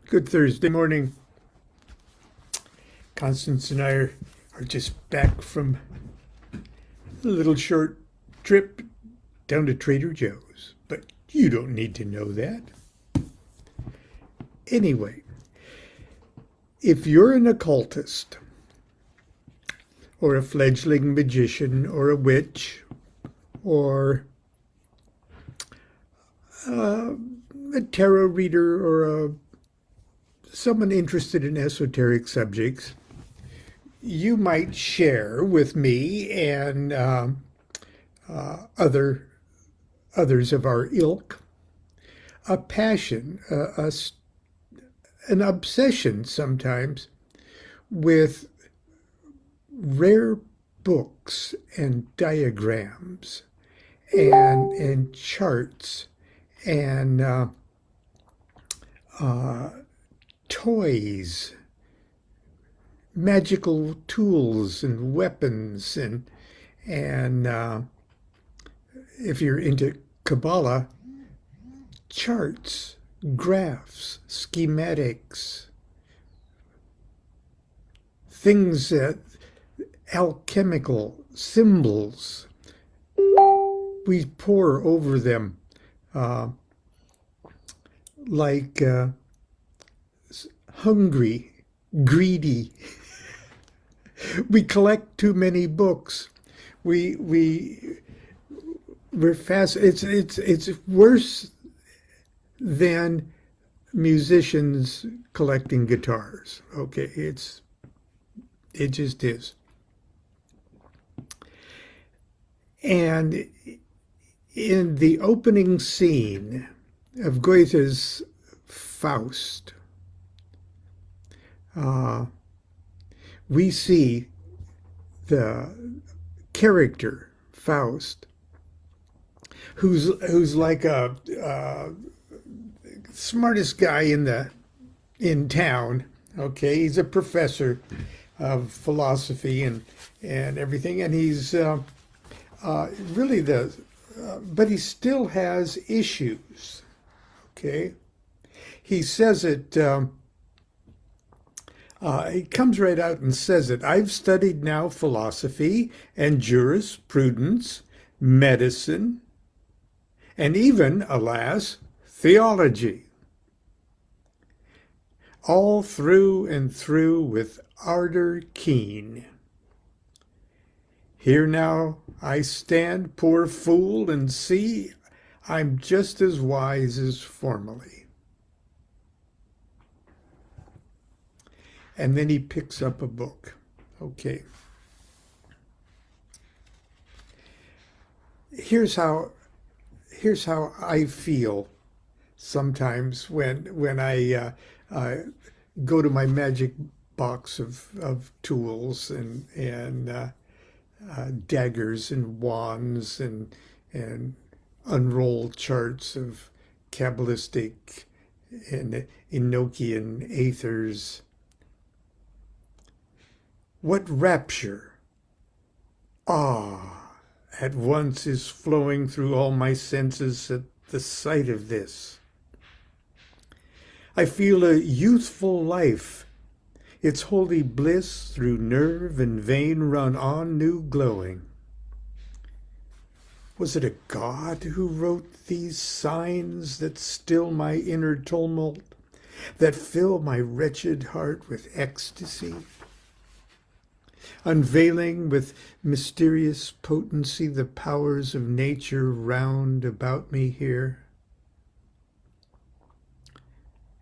Good Thursday morning. Constance and I are just back from a little short trip down to Trader Joe's, but you don't need to know that. Anyway, if you're an occultist or a fledgling magician or a witch or a tarot reader or someone interested in esoteric subjects, you might share with me and others of our ilk a passion, an obsession sometimes with rare books and diagrams and charts and toys, magical tools and weapons, and if you're into Kabbalah, charts, graphs, schematics, things that alchemical symbols. We pore over them like hungry, greedy. We collect too many books. We're fast. It's worse than musicians collecting guitars. Okay, it just is. And in the opening scene of Goethe's Faust, we see the character Faust, who's like a smartest guy in town. Okay, he's a professor of philosophy and everything, and he's really but he still has issues. Okay, he says it. He comes right out and says it. I've studied now philosophy and jurisprudence, medicine, and even, alas, theology. All through and through with ardor keen. Here now I stand, poor fool, and see I'm just as wise as formerly. And then he picks up a book. Okay. Here's how I feel sometimes when I go to my magic box of tools and daggers and wands and unroll charts of Kabbalistic and Enochian aethers. What rapture, at once is flowing through all my senses at the sight of this. I feel a youthful life, its holy bliss through nerve and vein run on new glowing. Was it a God who wrote these signs that still my inner tumult, that fill my wretched heart with ecstasy? Unveiling with mysterious potency the powers of nature round about me here.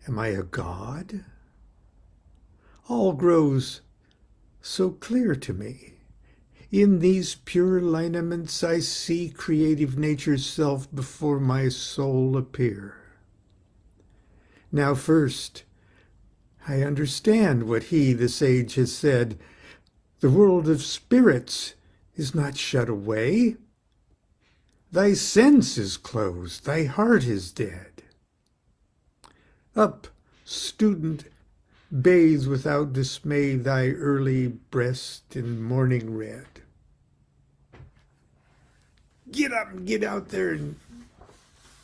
Am I a god? All grows so clear to me. In these pure lineaments I see creative nature's self before my soul appear. Now first, I understand what he, the sage, has said. The world of spirits is not shut away. Thy sense is closed, thy heart is dead. Up, student, bathe without dismay thy early breast in morning red. Get up and get out there and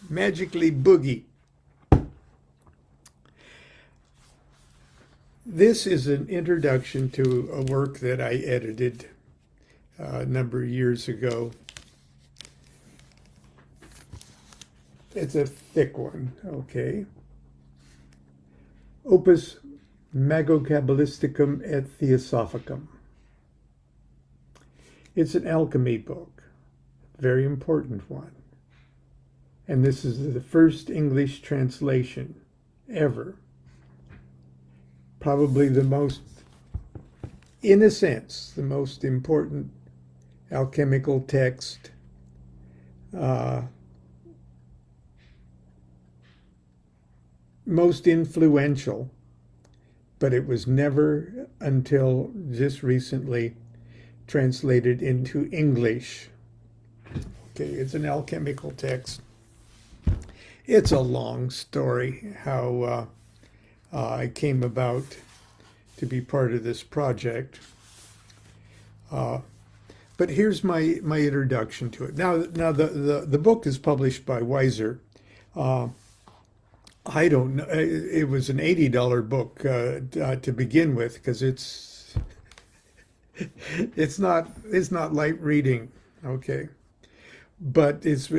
magically boogie. This is an introduction to a work that I edited a number of years ago. It's a thick one, okay. Opus Mago-Kabbalisticum et Theosophicum. It's an alchemy book, very important one. And this is the first English translation ever. Probably the most, in a sense, the most important alchemical text most influential, but it was never until just recently translated into English. Okay, it's an alchemical text. It's a long story how I came about to be part of this project. But here's my introduction to it. Now the book is published by Weiser. I don't know. It was an $80 book to begin with, because it's not light reading, okay. But it's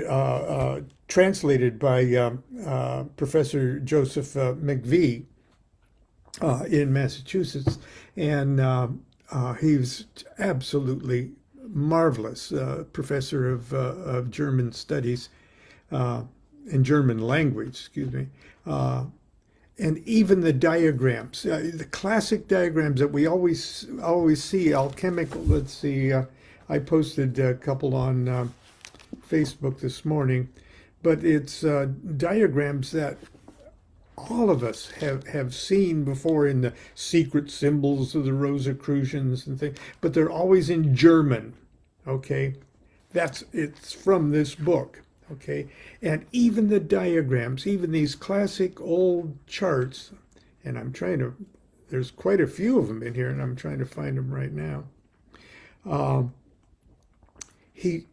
translated by Professor Joseph McVie in Massachusetts, and he's absolutely marvelous professor of German studies and German language, excuse me. And even the diagrams, the classic diagrams that we always see, alchemical. Let's see, I posted a couple on Facebook this morning, but it's diagrams that all of us have seen before in the secret symbols of the Rosicrucians and things, but they're always in German, okay? It's from this book. Okay, and even the diagrams, even these classic old charts, and there's quite a few of them in here, and I'm trying to find them right now. He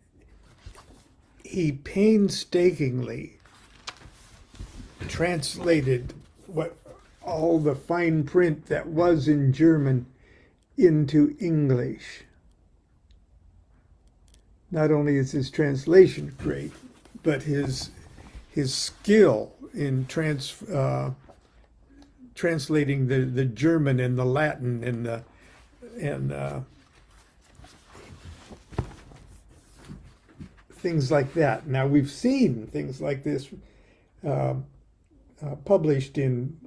painstakingly translated all the fine print that was in German into English. Not only is his translation great, but his skill in translating the German and the Latin and things like that. Now we've seen things like this published in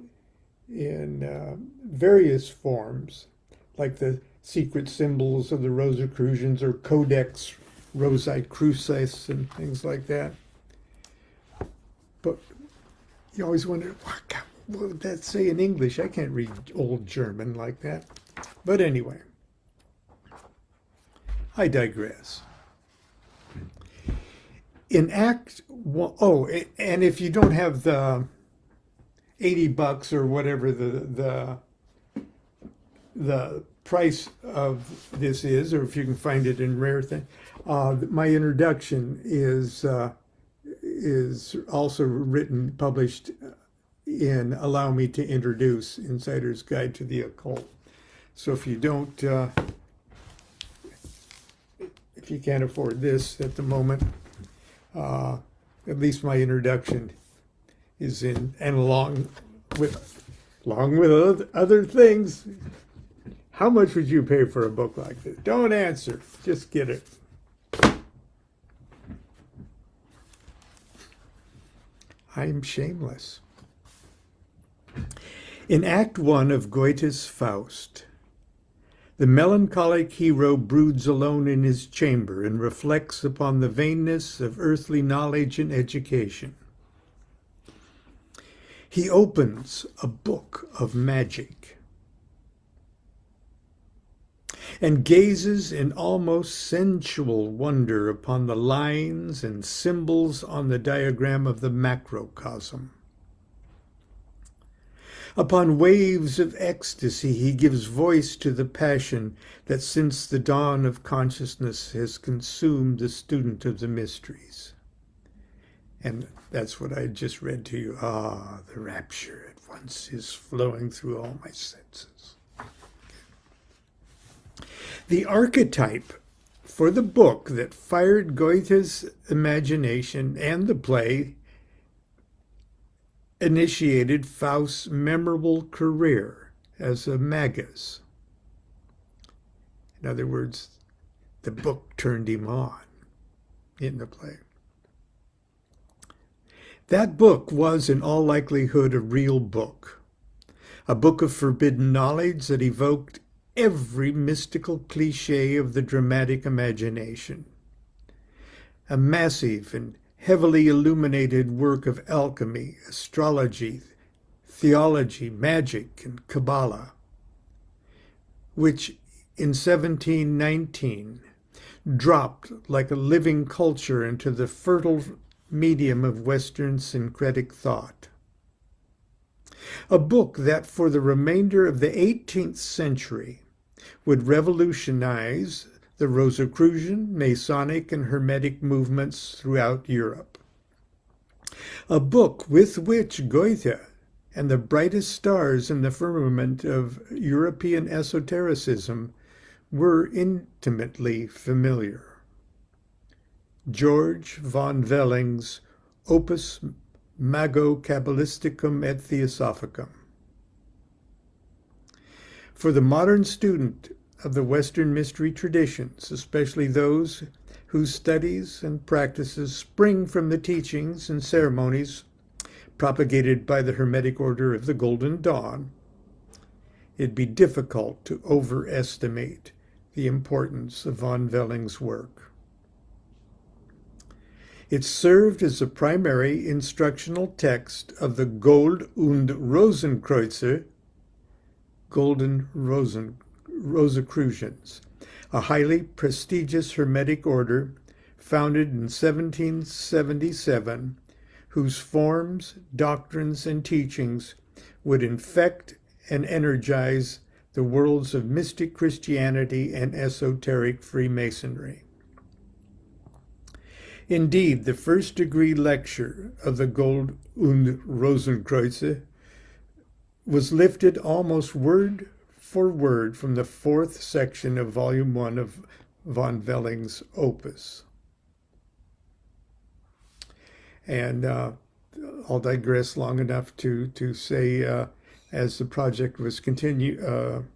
various forms, like the secret symbols of the Rosicrucians or Codex Rosicrucis and things like that. But you always wonder, what would that say in English? I can't read old German like that. But anyway, I digress. In Act 1, and if you don't have the $80 or whatever the price of this is, or if you can find it in rare thing, my introduction is also written, published in Allow Me to Introduce, Insider's Guide to the Occult. So if you don't, if you can't afford this at the moment, at least my introduction is in, and along with other things. How much would you pay for a book like this? Don't answer, just get it. I'm shameless. In Act 1 of Goethe's Faust, the melancholic hero broods alone in his chamber and reflects upon the vainness of earthly knowledge and education. He opens a book of magic and gazes in almost sensual wonder upon the lines and symbols on the diagram of the macrocosm. Upon waves of ecstasy, he gives voice to the passion that since the dawn of consciousness has consumed the student of the mysteries. And that's what I just read to you. Ah, the rapture at once is flowing through all my senses. The archetype for the book that fired Goethe's imagination and the play initiated Faust's memorable career as a magus. In other words, the book turned him on in the play. That book was, in all likelihood, a real book, a book of forbidden knowledge that evoked every mystical cliché of the dramatic imagination. A massive and heavily illuminated work of alchemy, astrology, theology, magic, and Kabbalah, which in 1719 dropped like a living culture into the fertile medium of Western syncretic thought. A book that for the remainder of the 18th century would revolutionize the Rosicrucian, Masonic, and Hermetic movements throughout Europe. A book with which Goethe and the brightest stars in the firmament of European esotericism were intimately familiar. George von Welling's Opus Mago-Kabbalisticum et Theosophicum. For the modern student of the Western mystery traditions, especially those whose studies and practices spring from the teachings and ceremonies propagated by the Hermetic Order of the Golden Dawn, it'd be difficult to overestimate the importance of von Welling's work. It served as a primary instructional text of the Gold- und Rosenkreuzer, Golden Rosicrucians, a highly prestigious Hermetic order founded in 1777, whose forms, doctrines, and teachings would infect and energize the worlds of mystic Christianity and esoteric Freemasonry. Indeed, the first-degree lecture of the Gold- und Rosenkreuzer was lifted almost word for word from the fourth section of Volume 1 of von Welling's opus. And I'll digress long enough to say, as the project was continuing,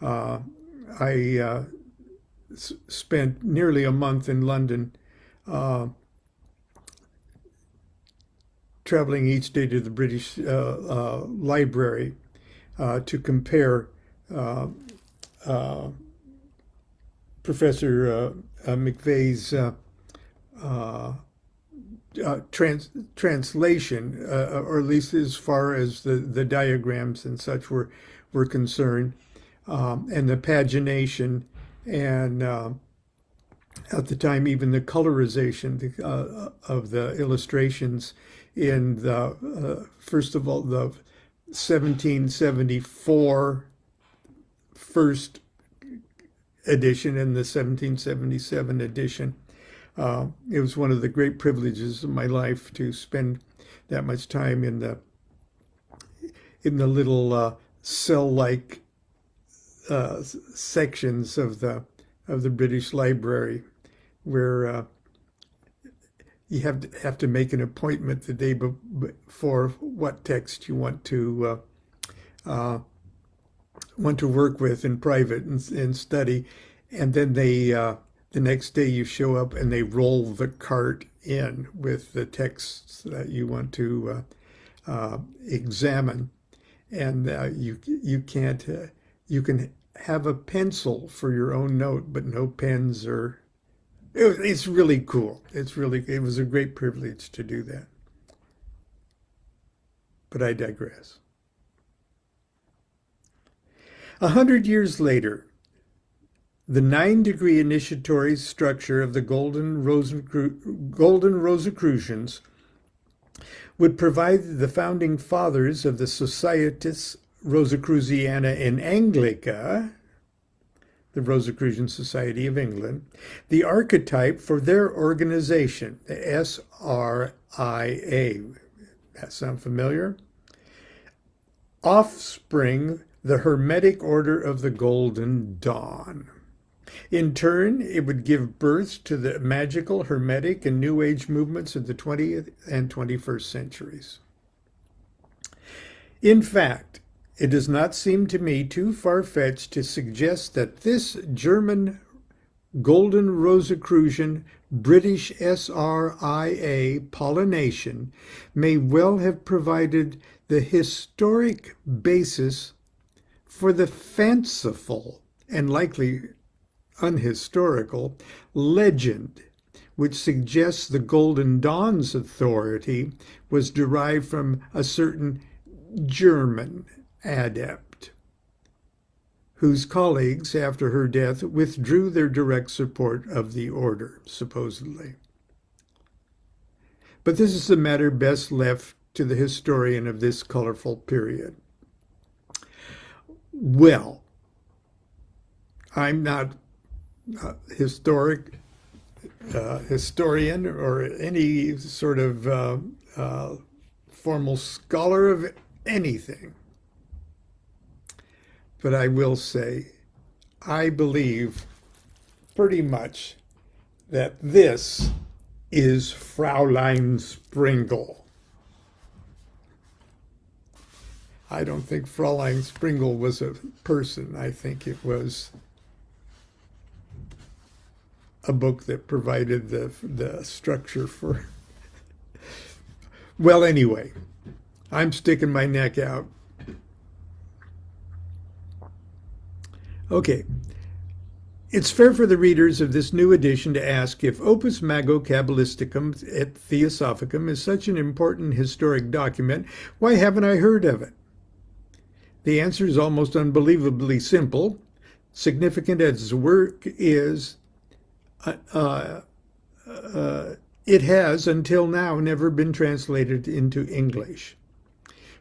I spent nearly a month in London, traveling each day to the British Library to compare Professor McVeigh's translation, or at least as far as the diagrams and such were concerned, and the pagination, and at the time even the colorization of the illustrations in the first of all the 1774 first edition and the 1777 edition. It was one of the great privileges of my life to spend that much time in the little cell-like sections of the British Library, where you have to make an appointment the day before what text you want to work with in private and study, and then the next day you show up and they roll the cart in with the texts that you want to examine, and you can't you can have a pencil for your own note, but no pens or. It's really cool. It was a great privilege to do that. But I digress. 100 years later, the 9-degree initiatory structure of the Golden Rosicrucians would provide the founding fathers of the Societas Rosicruciana in Anglica, the Rosicrucian Society of England, the archetype for their organization, the SRIA. That sound familiar? Offspring the Hermetic Order of the Golden Dawn. In turn, it would give birth to the magical, Hermetic, and New Age movements of the 20th and 21st centuries. In fact, it does not seem to me too far-fetched to suggest that this German Golden Rosicrucian British SRIA pollination may well have provided the historic basis for the fanciful and likely unhistorical legend, which suggests the Golden Dawn's authority was derived from a certain German adept, whose colleagues, after her death, withdrew their direct support of the order, supposedly. But this is a matter best left to the historian of this colorful period. Well, I'm not a historian or any sort of formal scholar of anything. But I will say, I believe pretty much that this is Fraulein Springle. I don't think Fraulein Springle was a person. I think it was a book that provided the structure for... Well, anyway, I'm sticking my neck out. Okay, it's fair for the readers of this new edition to ask if Opus Mago Cabalisticum et Theosophicum is such an important historic document, why haven't I heard of it? The answer is almost unbelievably simple. Significant as the work is, it has, until now, never been translated into English.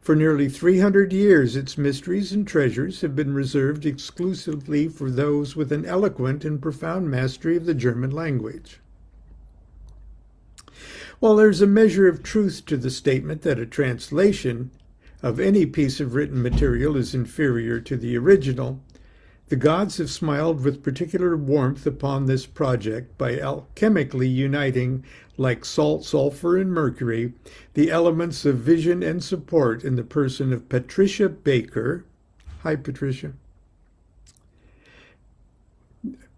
For nearly 300 years, its mysteries and treasures have been reserved exclusively for those with an eloquent and profound mastery of the German language. While there's a measure of truth to the statement that a translation of any piece of written material is inferior to the original, the gods have smiled with particular warmth upon this project by alchemically uniting, like salt, sulfur, and mercury, the elements of vision and support in the person of Patricia Baker. Hi, Patricia.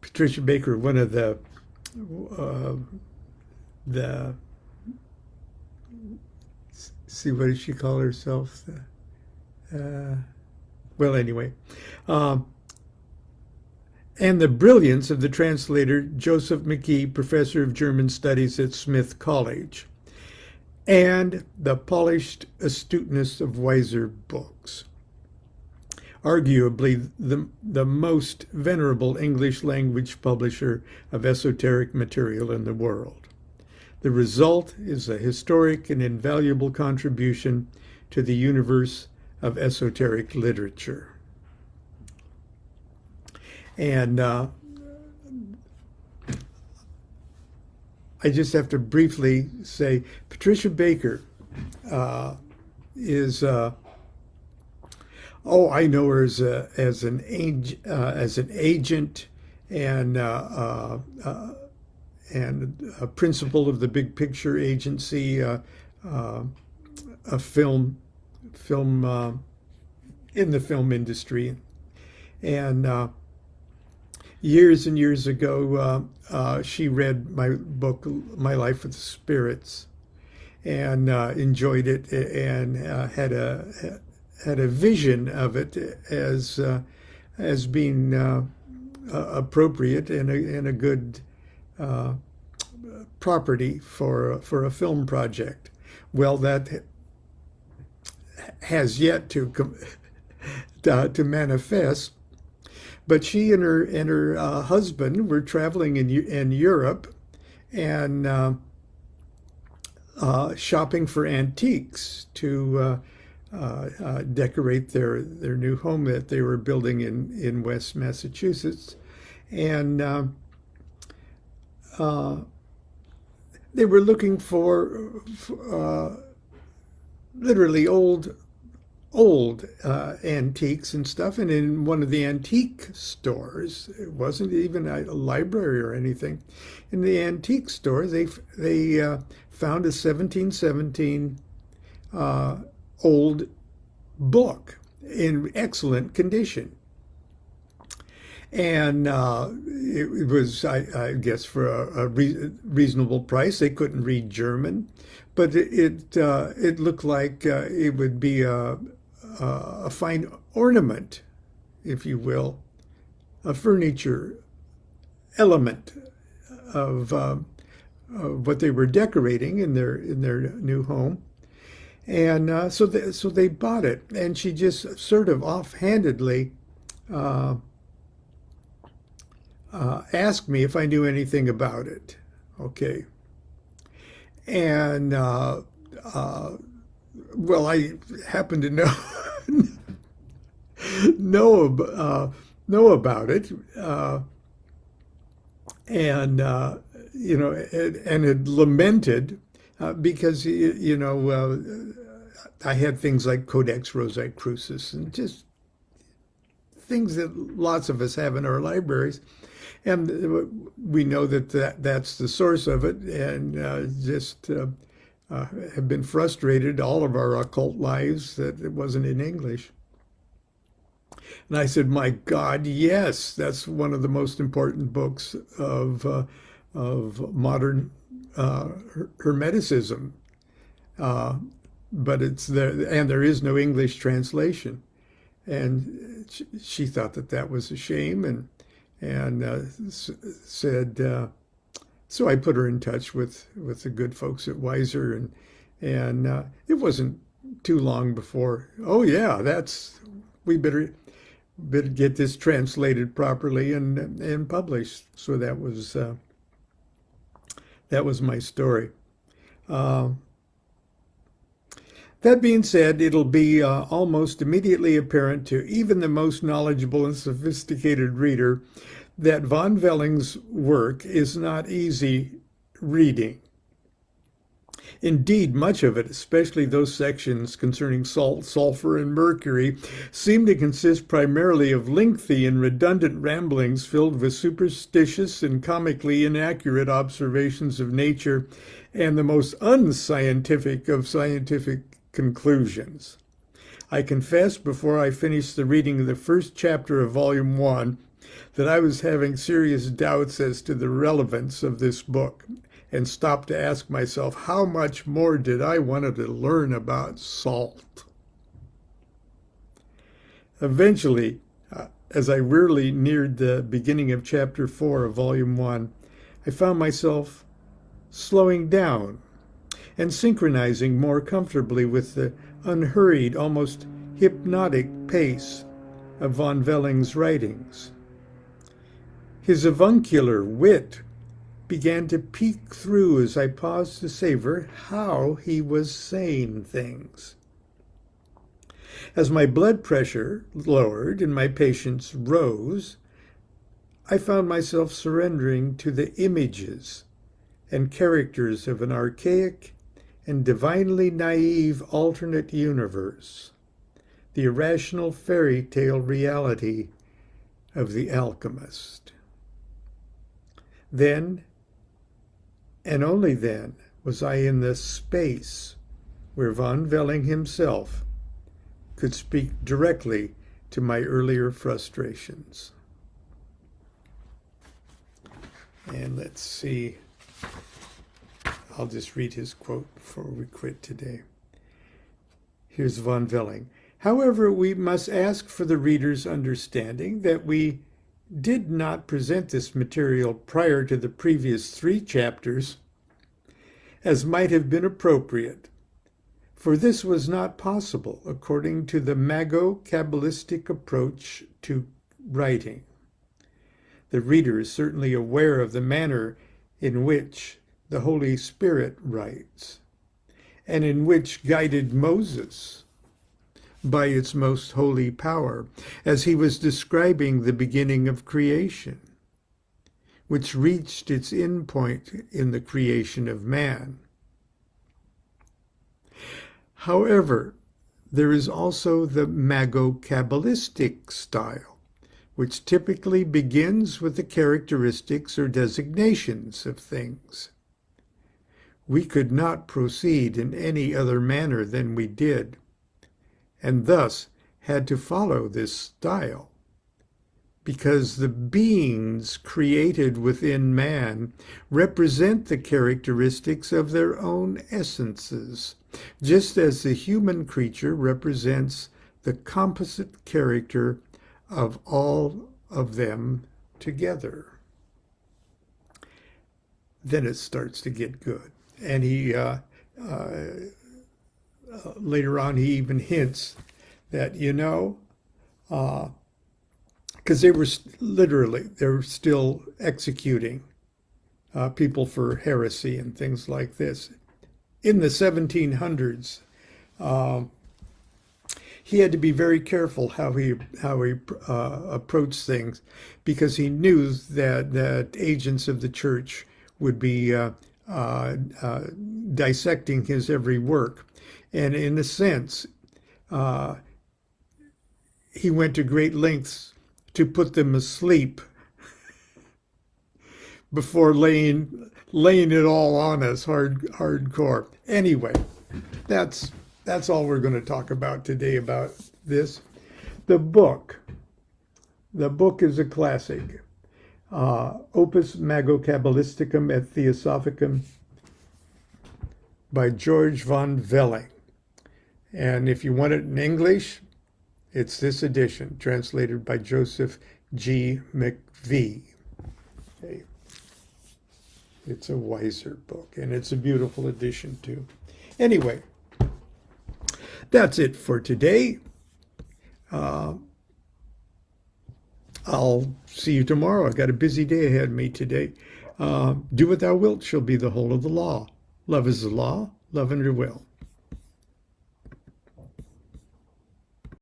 Patricia Baker, one of the see, what does she call herself? Well, anyway. And the brilliance of the translator Joseph McKee, professor of German studies at Smith College, and the polished astuteness of Weiser Books, arguably the most venerable English language publisher of esoteric material in the world. The result is a historic and invaluable contribution to the universe of esoteric literature. And I just have to briefly say, Patricia Baker is, I know her as an agent and a principal of the Big Picture Agency, a film in the film industry, and years and years ago, she read my book, My Life with the Spirits, and enjoyed it, and had a vision of it as being appropriate and a good property for a film project. Well, that has yet to manifest. But she and her husband were traveling in Europe and shopping for antiques to decorate their new home that they were building in West Massachusetts, and they were looking for literally old old antiques and stuff. And in one of the antique stores, it wasn't even a library or anything. In the antique store, they found a 1717 old book in excellent condition. And it was, I guess, for a reasonable price. They couldn't read German, but it looked like it would be a fine ornament, if you will, a furniture element of what they were decorating in their new home. And so they bought it, and she just sort of offhandedly asked me if I knew anything about it. Okay. And well, I happen to know about it, and and had lamented because I had things like Codex Rosicrucis and just things that lots of us have in our libraries. And we know that's the source of it, and just have been frustrated all of our occult lives that it wasn't in English. And I said, my God, yes, that's one of the most important books of modern Hermeticism. But it's there, and there is no English translation. And she thought that was a shame, and said, so I put her in touch with the good folks at Weiser, and it wasn't too long before, oh yeah, we better get this translated properly and published. So that was my story. That being said, it'll be almost immediately apparent to even the most knowledgeable and sophisticated reader that von Welling's work is not easy reading. Indeed, much of it, especially those sections concerning salt, sulfur, and mercury, seem to consist primarily of lengthy and redundant ramblings filled with superstitious and comically inaccurate observations of nature and the most unscientific of scientific conclusions. I confess before I finished the reading of the first chapter of Volume 1 that I was having serious doubts as to the relevance of this book, and stopped to ask myself how much more did I want to learn about salt. Eventually, as I wearily neared the beginning of Chapter 4 of Volume 1, I found myself slowing down and synchronizing more comfortably with the unhurried, almost hypnotic pace of von Welling's writings. His avuncular wit began to peek through as I paused to savor how he was saying things. As my blood pressure lowered and my patience rose, I found myself surrendering to the images and characters of an archaic and divinely naive alternate universe, the irrational fairy tale reality of the alchemist. Then, and only then, was I in the space where von Welling himself could speak directly to my earlier frustrations. And let's see, I'll just read his quote before we quit today. Here's von Welling. However, we must ask for the reader's understanding that we did not present this material prior to the previous 3 chapters, as might have been appropriate, for this was not possible according to the Mago-Kabbalistic approach to writing. The reader is certainly aware of the manner in which the Holy Spirit writes, and in which guided Moses by its most holy power, as he was describing the beginning of creation, which reached its end point in the creation of man. However, There is also the Mago-Kabbalistic style, which typically begins with the characteristics or designations of things. We could not proceed in any other manner than we did, and thus had to follow this style, because the beings created within man represent the characteristics of their own essences, just as the human creature represents the composite character of all of them together. Then it starts to get good. And he, later on, he even hints that, because they were they're still executing people for heresy and things like this. In the 1700s, he had to be very careful how he approached things, because he knew that agents of the church would be dissecting his every work. And in a sense, he went to great lengths to put them asleep before laying it all on us hardcore. Anyway, that's all we're going to talk about today about this. The book is a classic. Opus Mago-Kabbalisticum et Theosophicum by George von Velling. And if you want it in English, it's this edition, translated by Joseph G. McVie. Okay. It's a wiser book, and it's a beautiful edition, too. Anyway, that's it for today. I'll see you tomorrow. I've got a busy day ahead of me today. Do what thou wilt shall be the whole of the law. Love is the law, love under will.